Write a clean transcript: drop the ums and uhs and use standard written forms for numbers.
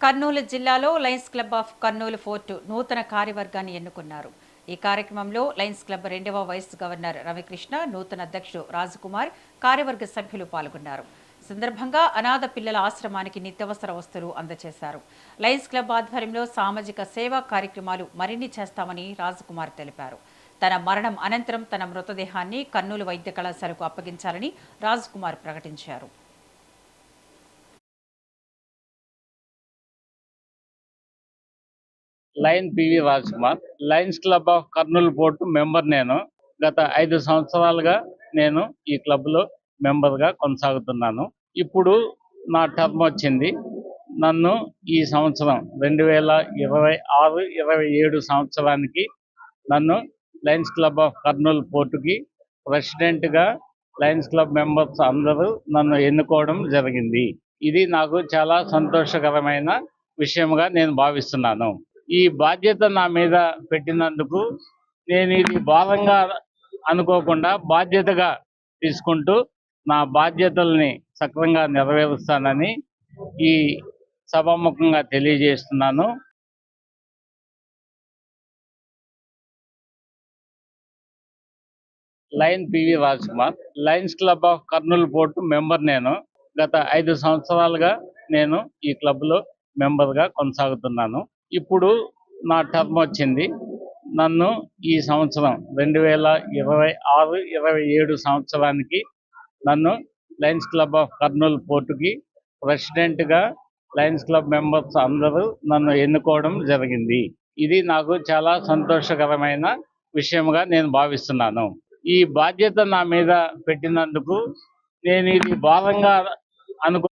కర్నూలు జిల్లాలో Lions Club of Kurnool Fort నూతన కార్యవర్గాన్ని ఎన్నుకున్నారు. ఈ కార్యక్రమంలో లయన్స్ క్లబ్ 2వ వైస్ గవర్నర్ రవికృష్ణ, నూతన అధ్యక్షుడు రాజకుమార్, కార్యవర్గ సభ్యులు పాల్గొన్నారు. సందర్భంగా అనాథ పిల్లల ఆశ్రమానికి నిత్యావసర వస్తువులు అందజేశారు. లయన్స్ క్లబ్ ఆధ్వర్యంలో సామాజిక సేవా కార్యక్రమాలు మరిన్ని చేస్తామని రాజకుమార్ తెలిపారు. తన మరణం అనంతరం తన మృతదేహాన్ని కర్నూలు వైద్య కళాశాలకు అప్పగించాలని రాజకుమార్ ప్రకటించారు. Lion PV Rajkumar, Lions Club of Kurnool port member. నేను గత 5 సంవత్సరాలుగా నేను ఈ క్లబ్లో మెంబర్గా కొనసాగుతున్నాను. ఇప్పుడు నా టర్మ్ వచ్చింది. నన్ను ఈ సంవత్సరం 2026-27 సంవత్సరానికి నన్ను లయన్స్ క్లబ్ ఆఫ్ కర్నూలు పోర్టుకి ప్రెసిడెంట్గా లయన్స్ క్లబ్ మెంబర్స్ అందరూ నన్ను ఎన్నుకోవడం జరిగింది. ఇది నాకు చాలా సంతోషకరమైన విషయంగా నేను భావిస్తున్నాను. ఈ బాధ్యత నా మీద పెట్టినందుకు నేను ఇది భారంగా అనుకోకుండా బాధ్యతగా తీసుకుంటూ నా బాధ్యతల్ని సక్రమంగా నెరవేరుస్తానని ఈ సభాముఖంగా తెలియజేస్తున్నాను. Lion PV Rajkumar, Lions Club of Kurnool port member. నేను గత 5 సంవత్సరాలుగా నేను ఈ క్లబ్లో మెంబర్గా కొనసాగుతున్నాను. ఇప్పుడు నా టర్మ్ వచ్చింది. నన్ను ఈ సంవత్సరం 2026-27 సంవత్సరానికి నన్ను లయన్స్ క్లబ్ ఆఫ్ కర్నూలు పోర్టుకి ప్రెసిడెంట్గా లయన్స్ క్లబ్ మెంబర్స్ అందరూ నన్ను ఎన్నుకోవడం జరిగింది. ఇది నాకు చాలా సంతోషకరమైన విషయంగా నేను భావిస్తున్నాను. ఈ బాధ్యత నా మీద పెట్టినందుకు నేను ఇది భారంగా అనుకో